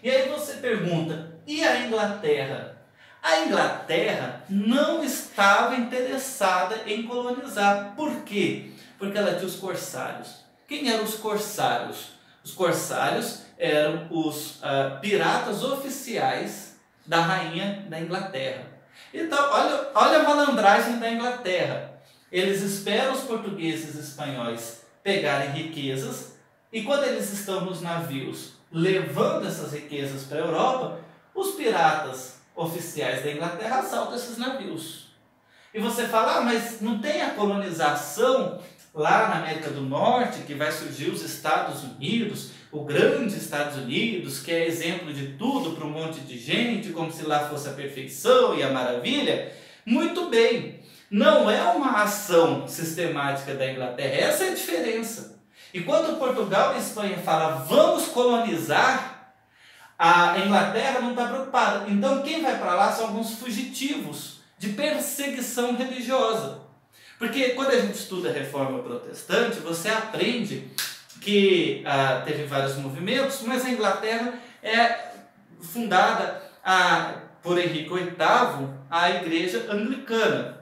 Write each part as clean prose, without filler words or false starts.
E aí você pergunta, e a Inglaterra? A Inglaterra não estava interessada em colonizar. Por quê? Porque ela tinha os corsários. Quem eram os corsários? Os corsários eram os piratas oficiais da rainha da Inglaterra. Então, olha a malandragem da Inglaterra. Eles esperam os portugueses e espanhóis pegarem riquezas, e quando eles estão nos navios levando essas riquezas para a Europa, os piratas oficiais da Inglaterra assaltam esses navios. E você fala, mas não tem a colonização lá na América do Norte, que vai surgir os Estados Unidos, o grande Estados Unidos, que é exemplo de tudo para um monte de gente, como se lá fosse a perfeição e a maravilha? Muito bem, não é uma ação sistemática da Inglaterra, essa é a diferença. E quando Portugal e Espanha falam, vamos colonizar, a Inglaterra não está preocupada. Então quem vai para lá são alguns fugitivos de perseguição religiosa. Porque quando a gente estuda a Reforma Protestante, você aprende que teve vários movimentos, mas a Inglaterra é fundada por Henrique VIII, a Igreja Anglicana.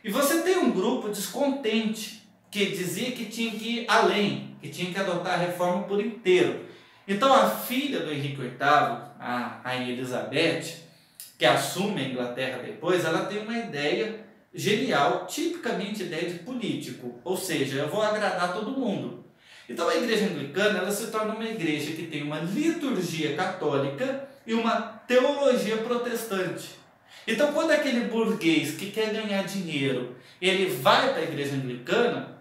E você tem um grupo descontente que dizia que tinha que ir além, que tinha que adotar a reforma por inteiro. Então a filha do Henrique VIII, a Rainha Elizabeth, que assume a Inglaterra depois, ela tem uma ideia genial, tipicamente ideia de político, ou seja, eu vou agradar todo mundo. Então a Igreja Anglicana ela se torna uma igreja que tem uma liturgia católica e uma teologia protestante. Então quando aquele burguês que quer ganhar dinheiro, ele vai para a Igreja Anglicana,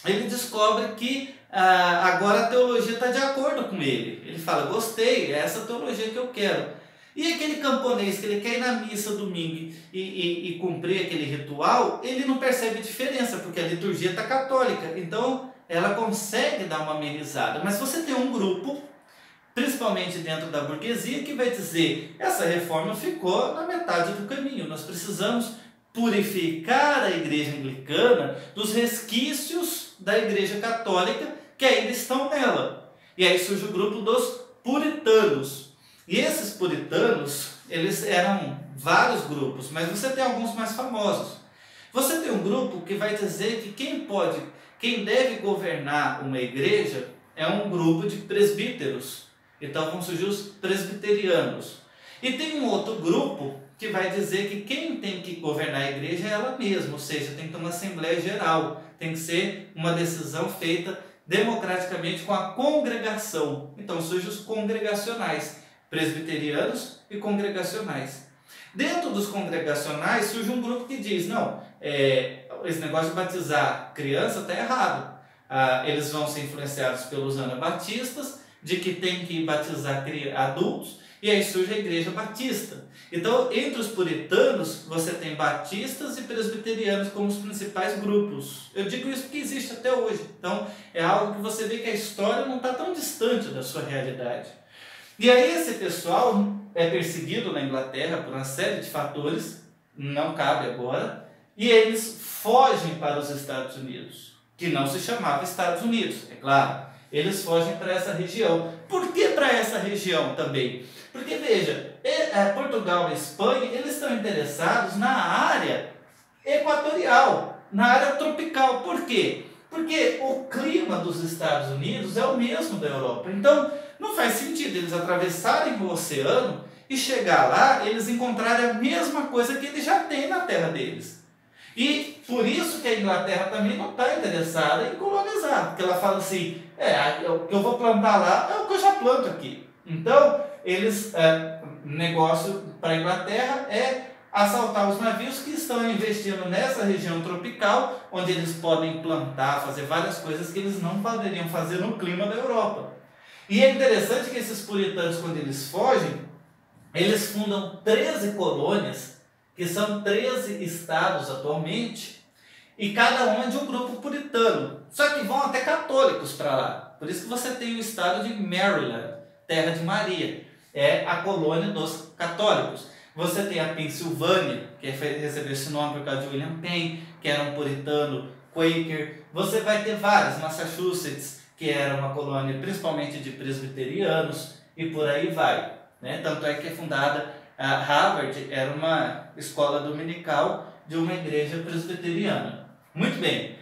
ele descobre que agora a teologia está de acordo com ele. Ele fala, gostei, é essa teologia que eu quero. E aquele camponês que ele quer ir na missa domingo e cumprir aquele ritual, ele não percebe diferença, porque a liturgia está católica. Então ela consegue dar uma amenizada. Mas você tem um grupo, principalmente dentro da burguesia, que vai dizer, essa reforma ficou na metade do caminho, nós precisamos purificar a Igreja Anglicana dos resquícios da Igreja Católica que ainda estão nela. E aí surge o grupo dos puritanos. E esses puritanos, eles eram vários grupos, mas você tem alguns mais famosos. Você tem um grupo que vai dizer que quem deve governar uma igreja é um grupo de presbíteros. Então vão surgir os presbiterianos. E tem um outro grupo que vai dizer que quem tem que governar a igreja é ela mesma, ou seja, tem que ter uma assembleia geral, tem que ser uma decisão feita democraticamente com a congregação. Então surgem os congregacionais, presbiterianos e congregacionais. Dentro dos congregacionais surge um grupo que diz, não, esse negócio de batizar criança está errado. Eles vão ser influenciados pelos anabatistas, de que tem que batizar adultos, e aí surge a Igreja Batista. Então, entre os puritanos, você tem batistas e presbiterianos como os principais grupos. Eu digo isso porque existe até hoje. Então, é algo que você vê que a história não está tão distante da sua realidade. E aí esse pessoal é perseguido na Inglaterra por uma série de fatores, não cabe agora, e eles fogem para os Estados Unidos, que não se chamava Estados Unidos, é claro. Eles fogem para essa região. Por que para essa região também? Porque, veja, Portugal e Espanha, eles estão interessados na área equatorial, na área tropical. Por quê? Porque o clima dos Estados Unidos é o mesmo da Europa. Então, não faz sentido eles atravessarem o oceano e chegar lá, eles encontrarem a mesma coisa que eles já têm na terra deles. E por isso que a Inglaterra também não está interessada em colonizar, porque ela fala assim, o que eu vou plantar lá é o que eu já planto aqui. Então, negócio para a Inglaterra é assaltar os navios que estão investindo nessa região tropical, onde eles podem plantar, fazer várias coisas que eles não poderiam fazer no clima da Europa. E é interessante que esses puritanos, quando eles fogem, eles fundam 13 colônias, que são 13 estados atualmente, e cada um é de um grupo puritano. Só que vão até católicos para lá. Por isso que você tem o estado de Maryland, terra de Maria. É a colônia dos católicos. Você tem a Pensilvânia, que recebeu esse nome por causa de William Penn, que era um puritano Quaker. Você vai ter várias, Massachusetts, que era uma colônia principalmente de presbiterianos. e por aí vai, né? Tanto é que é fundada, a Harvard era uma escola dominical de uma igreja presbiteriana. Muito bem,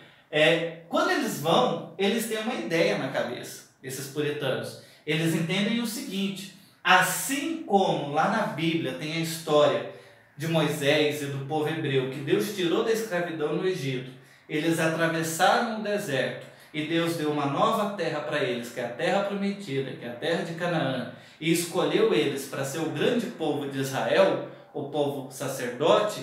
quando eles vão, eles têm uma ideia na cabeça, esses puritanos. Eles entendem o seguinte: assim como lá na Bíblia tem a história de Moisés e do povo hebreu, que Deus tirou da escravidão no Egito, eles atravessaram o deserto e Deus deu uma nova terra para eles, que é a terra prometida, que é a terra de Canaã, e escolheu eles para ser o grande povo de Israel, o povo sacerdote.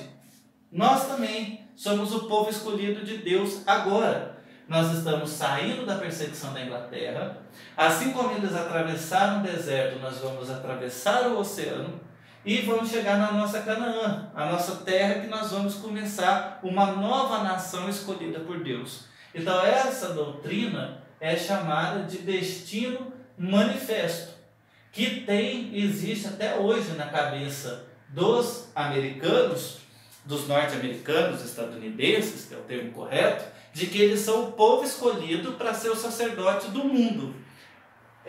Nós também somos o povo escolhido de Deus agora. Nós estamos saindo da perseguição da Inglaterra. Assim como eles atravessaram o deserto, nós vamos atravessar o oceano e vamos chegar na nossa Canaã, a nossa terra, que nós vamos começar uma nova nação escolhida por Deus. Então essa doutrina é chamada de destino manifesto, que existe até hoje na cabeça dos americanos, dos norte-americanos, estadunidenses, que é o termo correto, de que eles são o povo escolhido para ser o sacerdote do mundo.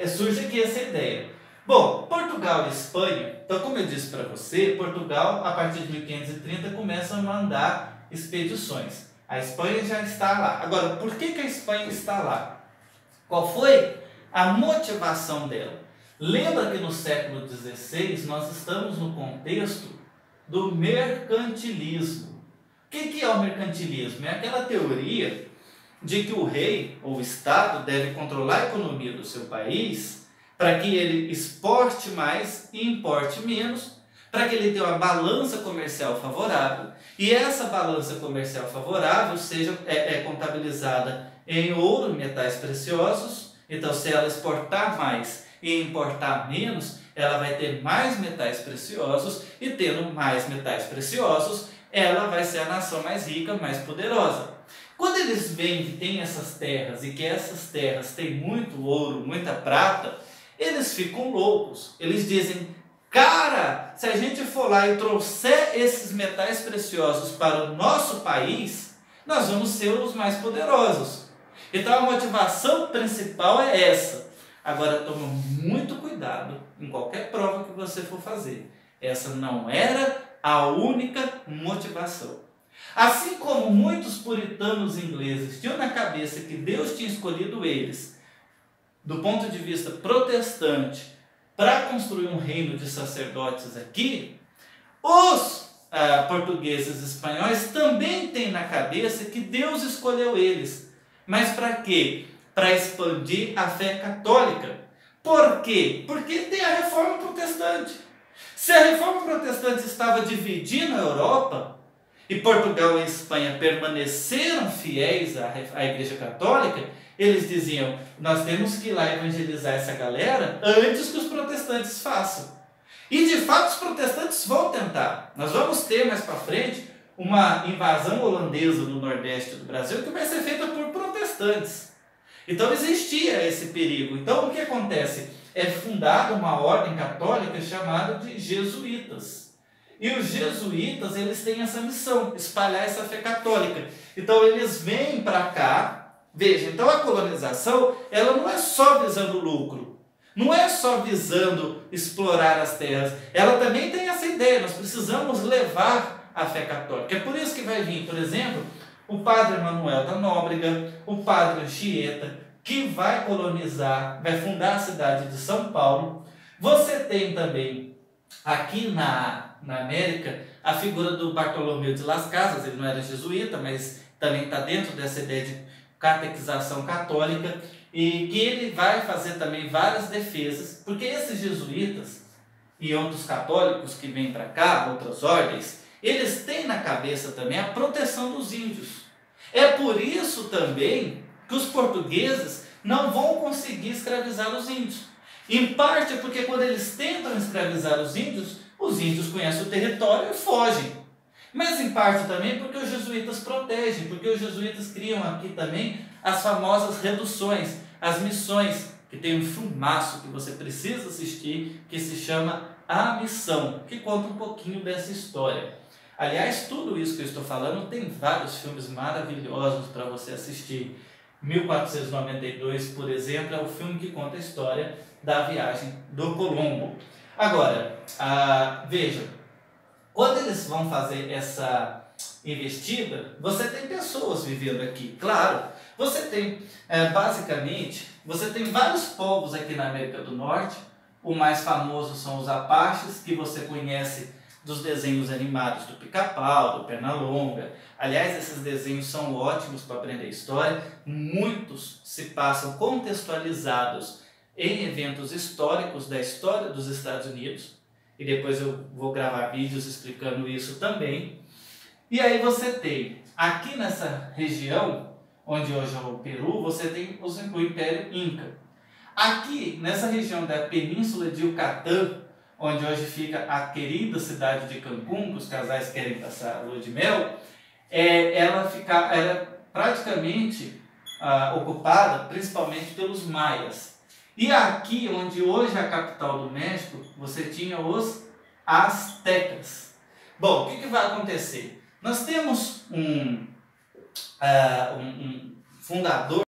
Surge aqui essa ideia. Bom, Portugal e Espanha, então como eu disse para você, Portugal a partir de 1530 começa a mandar expedições. A Espanha já está lá. Agora, por que a Espanha está lá? Qual foi a motivação dela? Lembra que no século XVI nós estamos no contexto do mercantilismo. O que é o mercantilismo? É aquela teoria de que o rei ou o Estado deve controlar a economia do seu país para que ele exporte mais e importe menos, para que ele tenha uma balança comercial favorável, e essa balança comercial favorável seja contabilizada em ouro e metais preciosos. Então, se ela exportar mais e importar menos, ela vai ter mais metais preciosos, e tendo mais metais preciosos, ela vai ser a nação mais rica, mais poderosa. Quando eles veem que tem essas terras e que essas terras têm muito ouro, muita prata, eles ficam loucos. Eles dizem: cara, se a gente for lá e trouxer esses metais preciosos para o nosso país, nós vamos ser os mais poderosos. Então a motivação principal é essa. Agora toma muito cuidado em qualquer prova que você for fazer. Essa não era a única motivação. Assim como muitos puritanos ingleses tinham na cabeça que Deus tinha escolhido eles, do ponto de vista protestante, para construir um reino de sacerdotes aqui, os portugueses e espanhóis também têm na cabeça que Deus escolheu eles. Mas para quê? Para expandir a fé católica. Por quê? Porque tem a reforma protestante. Se a reforma protestante estava dividindo a Europa, e Portugal e Espanha permaneceram fiéis à Igreja Católica, eles diziam: nós temos que ir lá evangelizar essa galera antes que os protestantes façam. E de fato os protestantes vão tentar. Nós vamos ter mais para frente uma invasão holandesa no nordeste do Brasil que vai ser feita por protestantes. Então existia esse perigo. Então o que acontece? É fundada uma ordem católica chamada de jesuítas. E os jesuítas, eles têm essa missão, espalhar essa fé católica. Então eles vêm para cá. Veja, então a colonização, ela não é só visando lucro, não é só visando explorar as terras, ela também tem essa ideia: nós precisamos levar a fé católica. É por isso que vai vir, por exemplo, o padre Manuel da Nóbrega, o padre Anchieta, que vai colonizar, vai fundar a cidade de São Paulo. Você tem também, aqui na América, a figura do Bartolomeu de Las Casas. Ele não era jesuíta, mas também está dentro dessa ideia de catequização católica, e que ele vai fazer também várias defesas, porque esses jesuítas e outros católicos que vêm para cá, outras ordens, eles têm na cabeça também a proteção dos índios. É por isso também que os portugueses não vão conseguir escravizar os índios. Em parte porque quando eles tentam escravizar os índios conhecem o território e fogem. Mas em parte também porque os jesuítas protegem, porque os jesuítas criam aqui também as famosas reduções, as missões, que tem um filmaço que você precisa assistir, que se chama A Missão, que conta um pouquinho dessa história. Aliás, tudo isso que eu estou falando, tem vários filmes maravilhosos para você assistir. 1492, por exemplo, é o filme que conta a história da viagem do Colombo. Agora, veja, quando eles vão fazer essa investida, você tem pessoas vivendo aqui, claro. Você tem, basicamente, você tem vários povos aqui na América do Norte. O mais famoso são os Apaches, que você conhece dos desenhos animados do Pica-Pau, do Pernalonga. Aliás, esses desenhos são ótimos para aprender história. Muitos se passam contextualizados em eventos históricos da história dos Estados Unidos. E depois eu vou gravar vídeos explicando isso também. E aí você tem, aqui nessa região, onde hoje é o Peru, você tem o Império Inca. Aqui, nessa região da Península de Yucatán, onde hoje fica a querida cidade de Cancún, que os casais querem passar a lua de mel, ela era praticamente ocupada principalmente pelos maias. E aqui, onde hoje é a capital do México, você tinha os astecas. Bom, o que vai acontecer? Nós temos um fundador